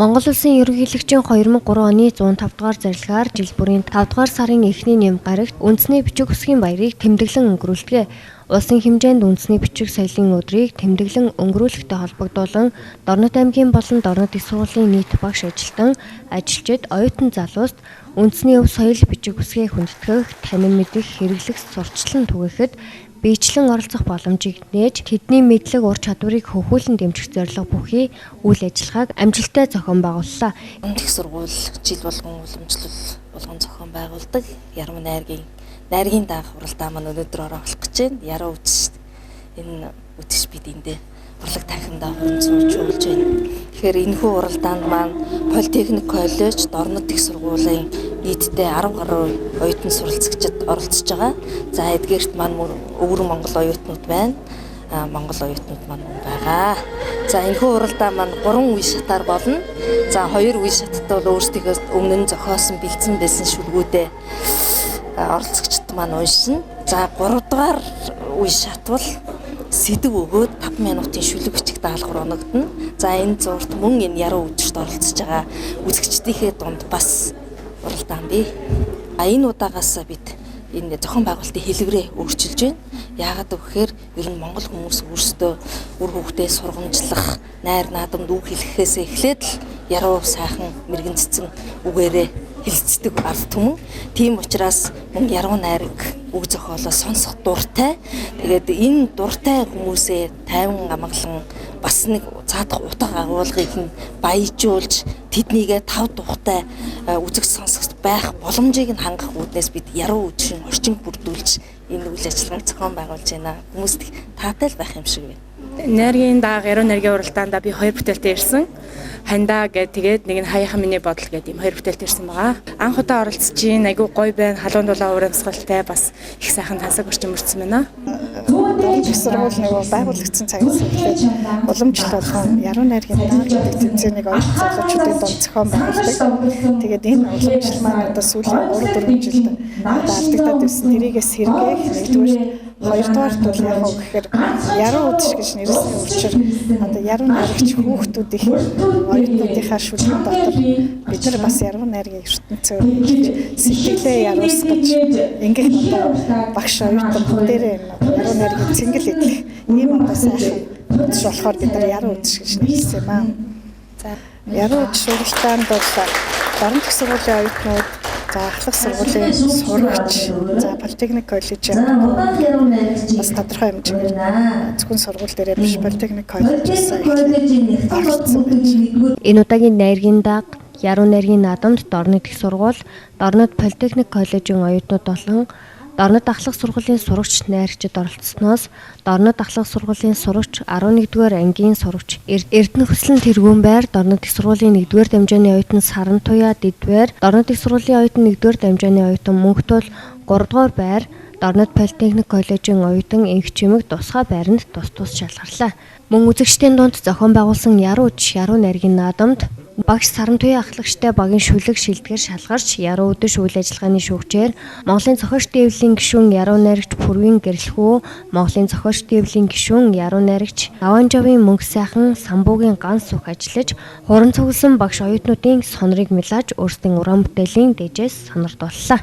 Монгол Улсын ерөнхийлөгчийн 2003 оны 105 дугаар зарилгаар жил бүрийн 5 дугаар сарын эхний нэм гарагт үндэсний бичиг үсгийн баярыг тэмдэглэн өнгөрүүлдэг. Улсын хэмжээнд үндэсний бичиг соёлын өдрийг тэмдэглэн өнгөрүүлэхтэй холбогдуулан Дорнод аймгийн болон Дорнод их сургуулийн нийт багш ажилтан, ажилчид, оюутан залууст үндэсний өв соёл бичиг үсгээ хүндэтгэх, танин мэдэх, хэрэглэх, сурталчлан түгээхэд биечлэн оролцох боломжийг нээж тэдний мэдлэг ур чадварыг хөгжүүлэн дэмжих зорилго бүхий үйл ажиллагааг амжилттай зохион байгууллаа. Их сургууль жил болгон уламжлал болгон зохион байгуулдаг. Яруу найргийн даах уралдаан маань өнөөдөр орох гэж байна. Яруу үтс энэ үтс бид эндээ урлаг танхимдаа хуран суулжуулж байна. Тэгэхээр энэхүү уралдаанд маань Политехник коллеж, Дорнод их сургуулийн нийтдээ 10 гаруй оюутан суралцагчид оролцож байгаа. За эдгээрт маань өвөрөн Монгол оюутнууд байна. Монгол оюутнууд маань байгаа. За энэхүү уралдаан маань 3 үе шатаар болно. За 2 үе шаттай бол өөрсдөө өмнө нь зохиосон бэлдсэн байсан шүлгүүдээ оролцогчд маань уншина. За 3 дугаар үе шат бол сэдв өгөөд 5 минутын шүлэг бичих даалгавар оногдно. За энэ зурт мөн энэ яруу үдшид оролцож байгаа үзэгчдийнхээ дунд бас уралдаан бий. Энэ удаагаас бид энэ зохион байгуулалтын хэлбэрээ өөрчилж байна. Яагаад гэвэл ер нь монгол хүмүүс өөрсдөө үр хөвгтөө сургамжлах, найр наадамд үг хэлэхээс эхлээд л яруу сайхан мэрэгэн цэцэн үгээрээ хэлцдэг ард түмэн. Тийм учраас мөн яруу найраг үг зохиолоо сонсох дуртай. Тэгээд энэ дуртай хүмүүсээ тайван амгалан бас нэг цаадах утга агуулгыг нь баяжуулж тэднийгээ тав тухтай үзэг сонсогч байх боломжийг нь хангах үүднээс бид яруу үдшин орчин бүрдүүлж энэ үйл ажиллагааг зохион байгуулж байна. Хүмүүст таатай л байх юм шиг байна. Найргийн дааг яруу найргийн уралдаанд би 2 бүтээлтэй ирсэн. Хандаа тэгээд нэг нь хаяхан миний бодол гэдэг юм 2 бүтээлтэй ирсэн байгаа. Анх удаа оролцож чинь айгүй гоё байна. Халуун дулаан урамсгалтай бас их сайхан тансаг орчин мөрцсөн байна. Их сургууль нөгөө байгуулагдсан цагаас эхлээд уламжлал болгон яруу найргийн дааг гэдэг тэмцээнийг оюутан залуучуудын дунд зохион байгуулдаг. Тэгээд энэ уламжлал маань одоо сүүлийн 3-4 жилд одоо алдагдаад ирсэн. Тэрийгээс сэргээх нэгдүгээр хоёрдугаар бол яг уу гэхээр яруу үдш гэж нэрлсэн учраас одоо яруу найрагч хүүхдүүдийн оюутнуудынхаа шүлгэн дотор бид нар бас яруу найргийн ертөнцөөр сэтгэлээ яруусгаж ингээх одоо багш оюутан бүгдээрээ яруу найргийн цэнгэл идэх ийм одоо сайхан үдш болохоор бид нар яруу үдш гэж нэрлсэн юм аа. За яруу үдш уралдаанд бол Дорнод их сургуулийн оюутнууд, за ахлах сургуулийн сурагч, за Политехник коллежийн бас тодорхой хэмжээгээр зөвхөн сургууль дээрээ биш Политехник коллежээс оролцсон байна. Энэ удаагийн найргийн дааг яруу найргийн наадамд Дорнод их сургууль, Дорнод Политехник коллежийн оюутнууд болон Дорнод ахлах сургуулийн сурагч найрагчид оролцсноос Дорнод ахлах сургуулийн сурагч 11-р ангийн сурагч Эрдэнэ хөслөн тэргүүн байр, Дорнод их сургуулийн 1-р дамжааны оюутан Саран Туяа Дэдвэр, Дорнод их сургуулийн оюутан 1-р дамжааны оюутан Мөнхтөл 3-р байр, Дорнод Политехник коллежийн оюутан Инх Чимэг тусгай байранд тус шалгарлаа. Мөн үзэгчдийн дунд зохион байгуулсан яруу үдш яруу найргийн наадамд багш Саран Туяа ахлагчтай багийн шүлэг шилдгээр шалгарч яруу үдэш үйл ажиллагааны шүүгчээр Монголын зохиолч дэвлийн гишүүн яруу найрагч Пүрвийн Гэрэлхүү, Монголын зохиолч дэвлийн гишүүн яруу найрагч Аванжавын Мөнх сайхан Самбуугийн ганц сүх ажиллаж хуран цугласан багш оюутнуудын сонорыг мэлааж өөрсдийн уран бүтээлийн дээжээс сонирдууллаа.